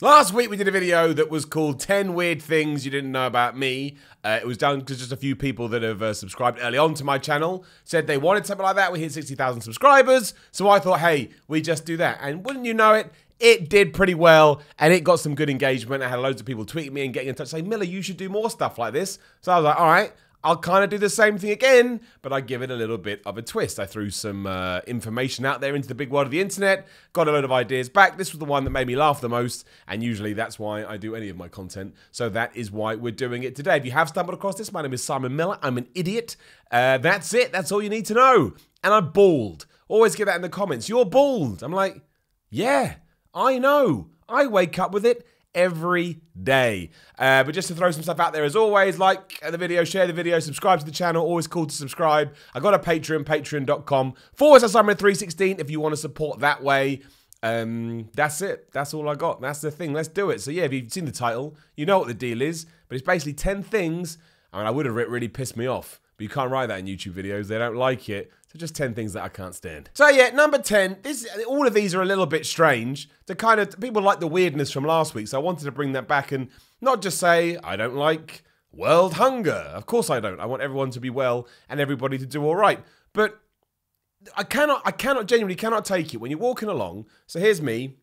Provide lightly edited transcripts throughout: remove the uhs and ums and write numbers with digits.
Last week we did a video that was called 10 Weird Things You Didn't Know About Me. It was done because just a few people that have subscribed early on to my channel said they wanted something like that. We hit 60,000 subscribers. So I thought, hey, we just do that. And wouldn't you know it, it did pretty well and it got some good engagement. I had loads of people tweeting me and getting in touch saying, Miller, you should do more stuff like this. So I was like, all right. I'll kind of do the same thing again, but I give it a little bit of a twist. I threw some information out there into the big world of the internet, got a load of ideas back. This was the one that made me laugh the most, and usually that's why I do any of my content. So that is why we're doing it today. If you have stumbled across this, my name is Simon Miller. I'm an idiot. That's it. That's all you need to know. And I'm bald. Always get that in the comments. You're bald. I'm like, yeah, I know. I wake up with it every day. But just to throw some stuff out there as always, like the video, share the video, subscribe to the channel. Always cool to subscribe. I got a Patreon, patreon.com/Simon316 if you want to support that way. That's it. That's all I got. That's the thing. Let's do it. So yeah, if you've seen the title, you know what the deal is. But it's basically 10 things. I mean, I would have really pissed me off. But you can't write that in YouTube videos. They don't like it. So just 10 things that I can't stand. So yeah, number 10. All of these are a little bit strange. People like the weirdness from last week. So I wanted to bring that back and not just say, I don't like world hunger. Of course I don't. I want everyone to be well and everybody to do all right. But I genuinely cannot take it when you're walking along. So here's me.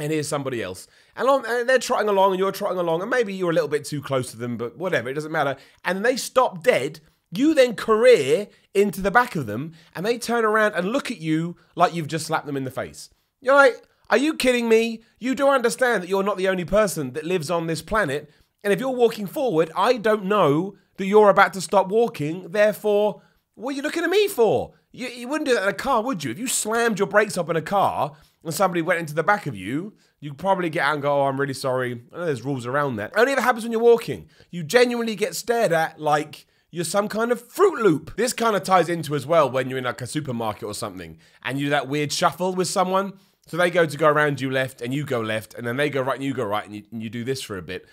And here's somebody else. And they're trotting along and you're trotting along. And maybe you're a little bit too close to them. But whatever. It doesn't matter. And they stop dead. You then career into the back of them and they turn around and look at you like you've just slapped them in the face. You're like, are you kidding me? You do understand that you're not the only person that lives on this planet. And if you're walking forward, I don't know that you're about to stop walking. Therefore, what are you looking at me for? You wouldn't do that in a car, would you? If you slammed your brakes up in a car and somebody went into the back of you, you'd probably get out and go, oh, I'm really sorry. I know there's rules around that. It only ever happens when you're walking. You genuinely get stared at like you're some kind of Fruit Loop. This kind of ties into as well when you're in like a supermarket or something and you do that weird shuffle with someone. So they go around you left and you go left and then they go right and you go right and you do this for a bit.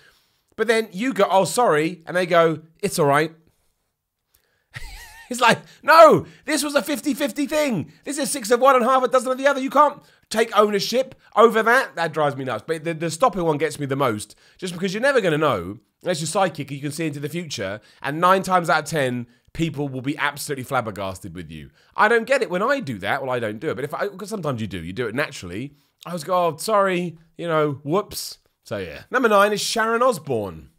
But then you go, oh, sorry. And they go, it's all right. It's like, no, this was a 50-50 thing. This is 6 of one and half a dozen of the other. You can't take ownership over that. That drives me nuts. But the stopping one gets me the most. Just because you're never going to know, unless you're psychic, you can see into the future. And 9 times out of 10, people will be absolutely flabbergasted with you. I don't get it when I do that. Well, I don't do it. But because sometimes you do it naturally. I always go, oh, sorry, whoops. So yeah. Number 9 is Sharon Osbourne.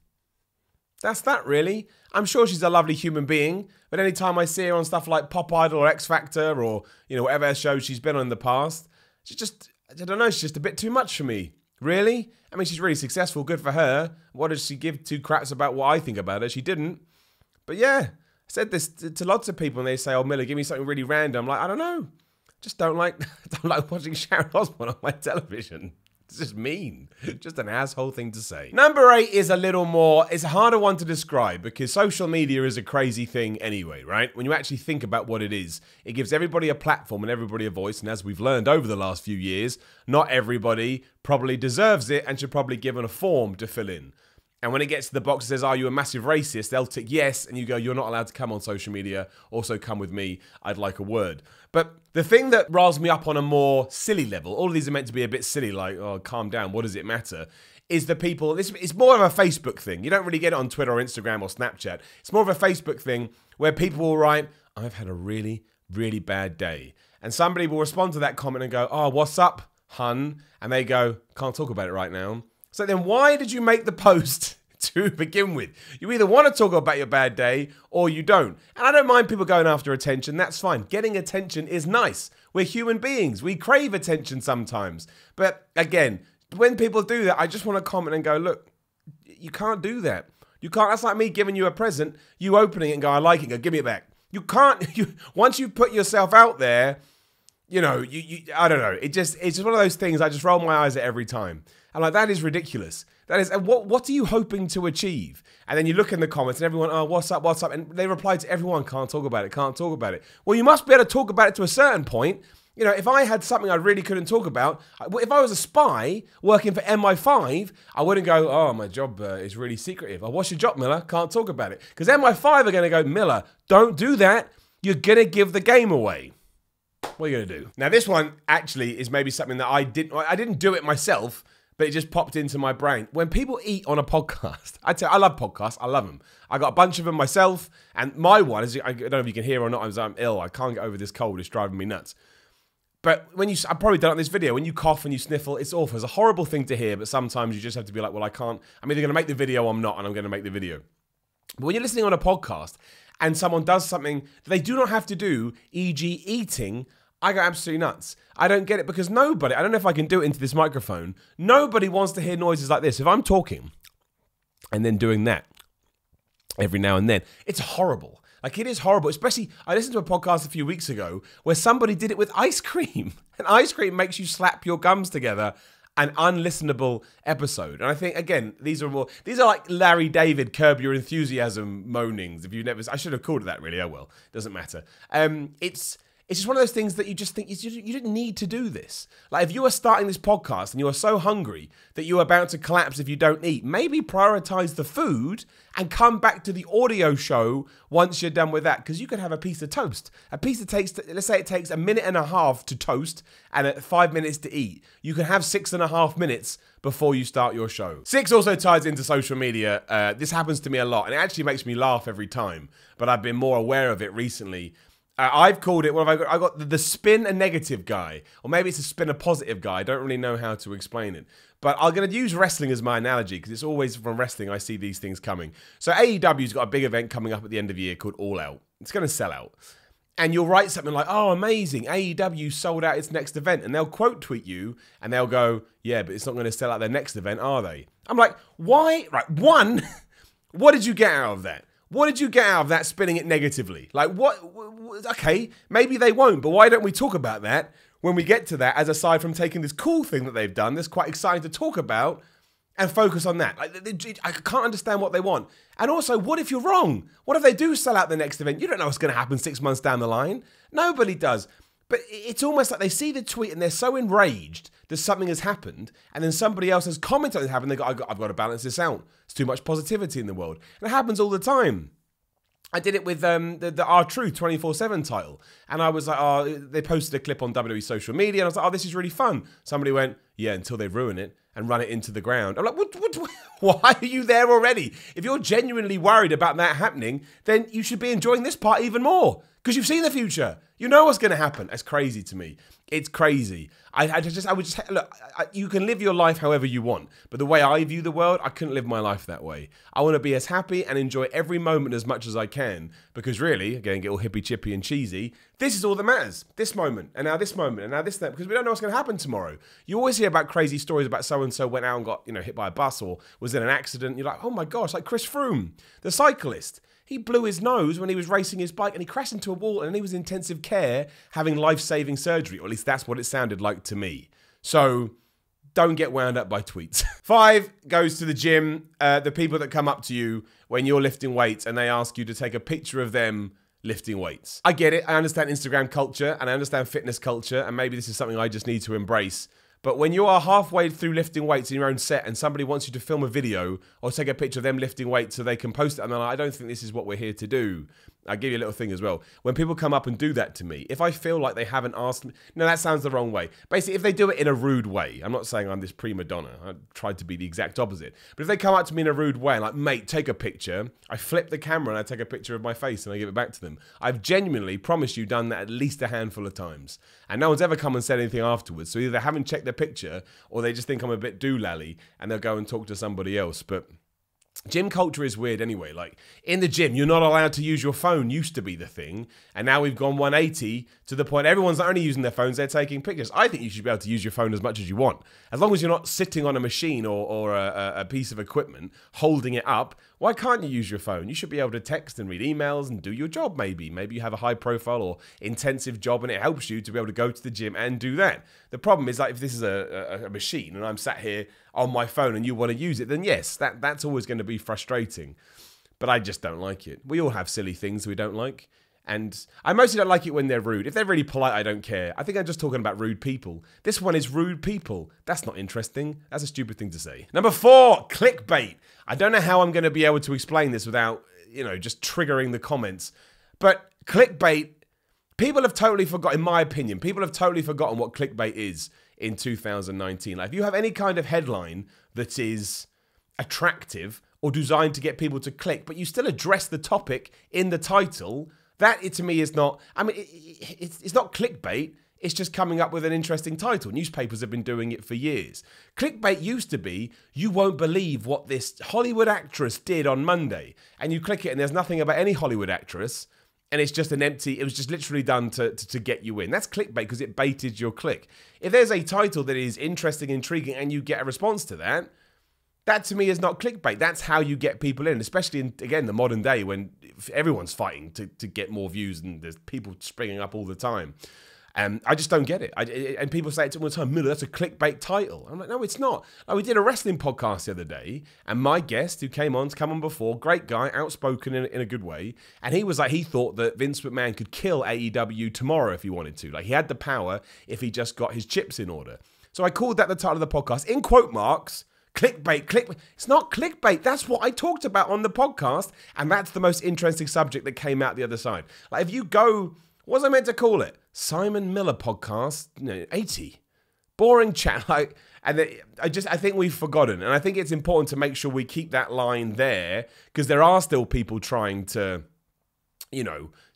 That's that, really. I'm sure she's a lovely human being, but anytime I see her on stuff like Pop Idol or X Factor or, whatever show she's been on in the past, she's just, I don't know, she's just a bit too much for me. Really? I mean, she's really successful. Good for her. What does she give 2 craps about what I think about her? She didn't. But yeah, I said this to lots of people and they say, oh, Miller, give me something really random. I'm like, I don't know. Just don't like watching Sharon Osbourne on my television. It's just mean. Just an asshole thing to say. Number 8 is a little more, it's a harder one to describe because social media is a crazy thing anyway, right? When you actually think about what it is, it gives everybody a platform and everybody a voice. And as we've learned over the last few years, not everybody probably deserves it and should probably be given a form to fill in. And when it gets to the box that says, are you a massive racist? They'll tick yes, and you go, you're not allowed to come on social media. Also come with me. I'd like a word. But the thing that riles me up on a more silly level, all of these are meant to be a bit silly, like, oh, calm down, what does it matter? Is the people, it's more of a Facebook thing. You don't really get it on Twitter or Instagram or Snapchat. It's more of a Facebook thing where people will write, I've had a really, really bad day. And somebody will respond to that comment and go, oh, what's up, hun? And they go, can't talk about it right now. So then why did you make the post to begin with? You either want to talk about your bad day or you don't. And I don't mind people going after attention. That's fine. Getting attention is nice. We're human beings. We crave attention sometimes. But again, when people do that, I just want to comment and go, look, you can't do that. You can't. That's like me giving you a present, you opening it and go, I like it, go, give me it back. You can't. Once you put yourself out there, I don't know. It's just one of those things. I just roll my eyes at every time. I'm like, that is ridiculous. That is, what are you hoping to achieve? And then you look in the comments and everyone, oh, what's up, what's up? And they reply to everyone, can't talk about it, can't talk about it. Well, you must be able to talk about it to a certain point. If I had something I really couldn't talk about, if I was a spy working for MI5, I wouldn't go, oh, my job is really secretive. Oh, what's your job, Miller? Can't talk about it. Because MI5 are going to go, Miller, don't do that. You're going to give the game away. What are you going to do? Now, this one actually is maybe something that I didn't do it myself, but it just popped into my brain. When people eat on a podcast, I love podcasts. I love them. I got a bunch of them myself, and my one is, I don't know if you can hear or not, I'm ill. I can't get over this cold. It's driving me nuts. But I've probably done it in this video, when you cough and you sniffle, it's awful. It's a horrible thing to hear, but sometimes you just have to be like, well, I can't. I'm either going to make the video or I'm not, and I'm going to make the video. But when you're listening on a podcast and someone does something that they do not have to do, e.g. eating, I go absolutely nuts. I don't get it because nobody, I don't know if I can do it into this microphone, nobody wants to hear noises like this. If I'm talking and then doing that every now and then, it's horrible. Like, it is horrible. Especially, I listened to a podcast a few weeks ago where somebody did it with ice cream. And ice cream makes you slap your gums together. An unlistenable episode. And I think, again, these are like Larry David, Curb Your Enthusiasm moanings. If you never, I should have called it that, really. Oh well, doesn't matter. It's just one of those things that you just think, you didn't need to do this. Like, if you are starting this podcast and you are so hungry that you are about to collapse if you don't eat, maybe prioritize the food and come back to the audio show once you're done with that. Because you could have a piece of toast. A piece that takes, let's say it takes 1.5 minutes to toast and 5 minutes to eat. You can have 6.5 minutes before you start your show. 6 also ties into social media. This happens to me a lot, and it actually makes me laugh every time. But I've been more aware of it recently. I've called it, what have I got? I got the spin a negative guy, or maybe it's a spin a positive guy. I don't really know how to explain it. But I'm going to use wrestling as my analogy, because it's always from wrestling I see these things coming. So AEW's got a big event coming up at the end of the year called All Out. It's going to sell out. And you'll write something like, oh, amazing, AEW sold out its next event. And they'll quote tweet you, and they'll go, yeah, but it's not going to sell out their next event, are they? I'm like, why? Right, one, what did you get out of that? What did you get out of that, spinning it negatively? Like, what? Okay, maybe they won't, but why don't we talk about that when we get to that, as aside from taking this cool thing that they've done that's quite exciting to talk about and focus on that? Like, I can't understand what they want. And also, what if you're wrong? What if they do sell out the next event? You don't know what's going to happen 6 months down the line. Nobody does. But it's almost like they see the tweet and they're so enraged that something has happened, and then somebody else has commented on it happened. They go, I've got to balance this out. It's too much positivity in the world. And it happens all the time. I did it with the R-Truth 24/7 title. And I was like, oh, they posted a clip on WWE social media. And I was like, oh, this is really fun. Somebody went, yeah, until they ruin it and run it into the ground. I'm like, why are you there already? If you're genuinely worried about that happening, then you should be enjoying this part even more, because you've seen the future. You know what's going to happen. It's crazy to me. It's crazy. I would just look. You can live your life however you want, but the way I view the world, I couldn't live my life that way. I want to be as happy and enjoy every moment as much as I can, because really, again, get all hippy chippy and cheesy. This is all that matters. This moment, and now this moment, and now this, that, because we don't know what's going to happen tomorrow. You always hear about crazy stories about so and so went out and got hit by a bus or was in an accident. You're like, oh my gosh, like Chris Froome, the cyclist. He blew his nose when he was racing his bike and he crashed into a wall, and he was in intensive care having life-saving surgery, or at least that's what it sounded like to me. So don't get wound up by tweets. 5 goes to the gym. The people that come up to you when you're lifting weights and they ask you to take a picture of them lifting weights. I get it. I understand Instagram culture and I understand fitness culture, and maybe this is something I just need to embrace. But when you are halfway through lifting weights in your own set and somebody wants you to film a video or take a picture of them lifting weights so they can post it, and they're like, I don't think this is what we're here to do. I'll give you a little thing as well. When people come up and do that to me, if I feel like they haven't asked me, no, that sounds the wrong way. Basically, if they do it in a rude way, I'm not saying I'm this prima donna. I tried to be the exact opposite. But if they come up to me in a rude way and like, mate, take a picture, I flip the camera and I take a picture of my face and I give it back to them. I've genuinely, promised you, done that at least a handful of times. And no one's ever come and said anything afterwards. So either they haven't checked their picture or they just think I'm a bit doolally and they'll go and talk to somebody else. But gym culture is weird anyway. Like, in the gym, you're not allowed to use your phone, used to be the thing. And now we've gone 180 to the point everyone's not only using their phones, they're taking pictures. I think you should be able to use your phone as much as you want. As long as you're not sitting on a machine or a piece of equipment, holding it up, why can't you use your phone? You should be able to text and read emails and do your job maybe. Maybe you have a high profile or intensive job and it helps you to be able to go to the gym and do that. The problem is, like, if this is a machine and I'm sat here on my phone and you want to use it, then yes, that's always going to be frustrating. But I just don't like it. We all have silly things we don't like. And I mostly don't like it when they're rude. If they're really polite, I don't care. I think I'm just talking about rude people. This one is rude people. That's not interesting. That's a stupid thing to say. Number 4, clickbait. I don't know how I'm going to be able to explain this without, just triggering the comments. But clickbait, people have totally forgotten, in my opinion, people have totally forgotten what clickbait is. in 2019. Like, if you have any kind of headline that is attractive or designed to get people to click, but you still address the topic in the title, that to me is not, I mean, it's not clickbait. It's just coming up with an interesting title. Newspapers have been doing it for years. Clickbait used to be, you won't believe what this Hollywood actress did on Monday. And you click it and there's nothing about any Hollywood actress. And it's just it was just literally done to get you in. That's clickbait because it baited your click. If there's a title that is interesting, intriguing, and you get a response to that, that to me is not clickbait. That's how you get people in, especially in, again, the modern day when everyone's fighting to get more views and there's people springing up all the time. I just don't get it. And people say it to me all the time, Miller, that's a clickbait title. I'm like, no, it's not. Like, we did a wrestling podcast the other day, and my guest who came on before, great guy, outspoken in a good way, and he was like, he thought that Vince McMahon could kill AEW tomorrow if he wanted to. Like, he had the power if he just got his chips in order. So I called that the title of the podcast, in quote marks, clickbait. It's not clickbait. That's what I talked about on the podcast, and that's the most interesting subject that came out the other side. Like, if you go, what was I meant to call it? Simon Miller podcast, 80. Boring chat. Like, and I think we've forgotten. And I think it's important to make sure we keep that line there, because there are still people trying to,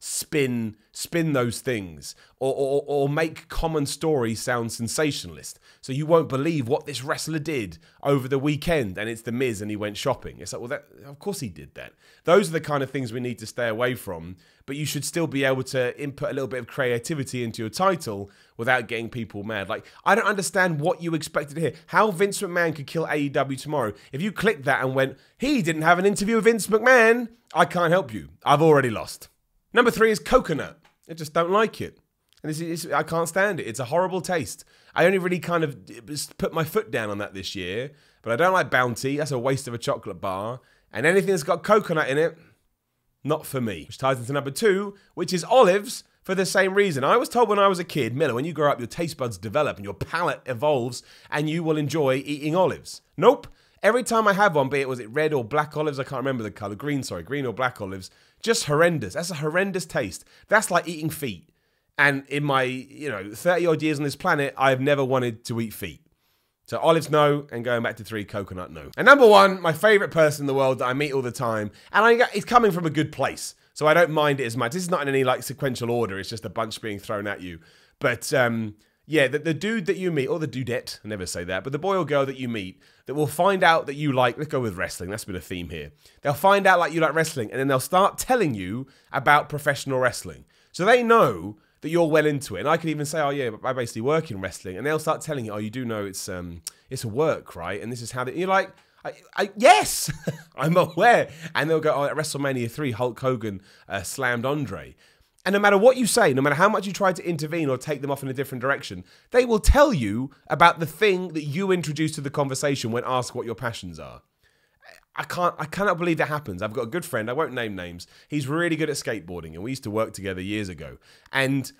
spin those things or make common stories sound sensationalist. So you won't believe what this wrestler did over the weekend, and it's The Miz and he went shopping. It's like, well, of course he did that. Those are the kind of things we need to stay away from, but you should still be able to input a little bit of creativity into your title without getting people mad. Like, I don't understand what you expected to hear. How Vince McMahon could kill AEW tomorrow. If you clicked that and went, he didn't have an interview with Vince McMahon, I can't help you. I've already lost. Number 3 is coconut. I just don't like it. And I can't stand it. It's a horrible taste. I only really kind of put my foot down on that this year, but I don't like Bounty. That's a waste of a chocolate bar. And anything that's got coconut in it, not for me. Which ties into number 2, which is olives, for the same reason. I was told when I was a kid, Miller, when you grow up, your taste buds develop and your palate evolves and you will enjoy eating olives. Nope. Every time I have one, be it was it red or black olives, I can't remember the color, green or black olives, just horrendous. That's a horrendous taste. That's like eating feet. And in my, 30 odd years on this planet, I've never wanted to eat feet. So olives, no, and going back to 3, coconut, no. And number 1, my favorite person in the world that I meet all the time, and it's coming from a good place, so I don't mind it as much. This is not in any sequential order. It's just a bunch being thrown at you. But yeah, the dude that you meet, or the dudette, I never say that, but the boy or girl that you meet that will find out that you like, let's go with wrestling, that's been a theme here. They'll find out like you like wrestling, and then they'll start telling you about professional wrestling. So they know that you're well into it. And I can even say, oh yeah, I basically work in wrestling. And they'll start telling you, oh, you do know it's a work, right? And this is how you're like, yes, I'm aware. And they'll go, oh, at WrestleMania 3, Hulk Hogan slammed Andre. And no matter what you say, no matter how much you try to intervene or take them off in a different direction, they will tell you about the thing that you introduced to the conversation when asked what your passions are. I cannot believe that happens. I've got a good friend, I won't name names. He's really good at skateboarding, and we used to work together years ago. And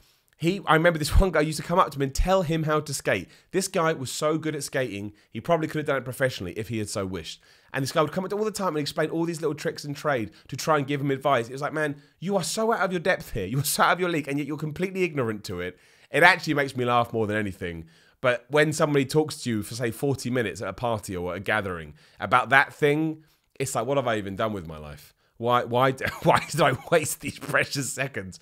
I remember this one guy used to come up to him and tell him how to skate. This guy was so good at skating, he probably could have done it professionally if he had so wished. And this guy would come up to him all the time and explain all these little tricks and trade to try and give him advice. It was like, man, you are so out of your depth here. You are so out of your league, and yet you're completely ignorant to it. It actually makes me laugh more than anything. But when somebody talks to you for, say, 40 minutes at a party or at a gathering about that thing, it's like, what have I even done with my life? Why did I waste these precious seconds,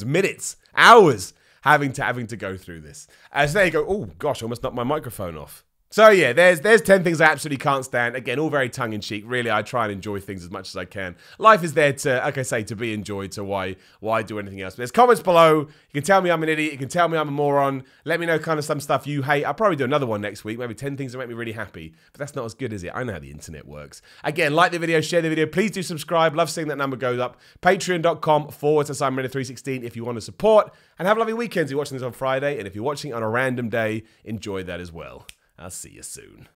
minutes, hours having to go through this? So there you go. Oh, gosh, I almost knocked my microphone off. So yeah, there's 10 things I absolutely can't stand. Again, all very tongue-in-cheek. Really, I try and enjoy things as much as I can. Life is there to, like I say, to be enjoyed, so why do anything else? But there's comments below. You can tell me I'm an idiot. You can tell me I'm a moron. Let me know kind of some stuff you hate. I'll probably do another one next week. Maybe 10 things that make me really happy. But that's not as good, is it? I know how the internet works. Again, like the video, share the video. Please do subscribe. Love seeing that number goes up. Patreon.com/SimonMiller316 if you want to support. And have a lovely weekend if you're watching this on Friday. And if you're watching on a random day, enjoy that as well. I'll see you soon.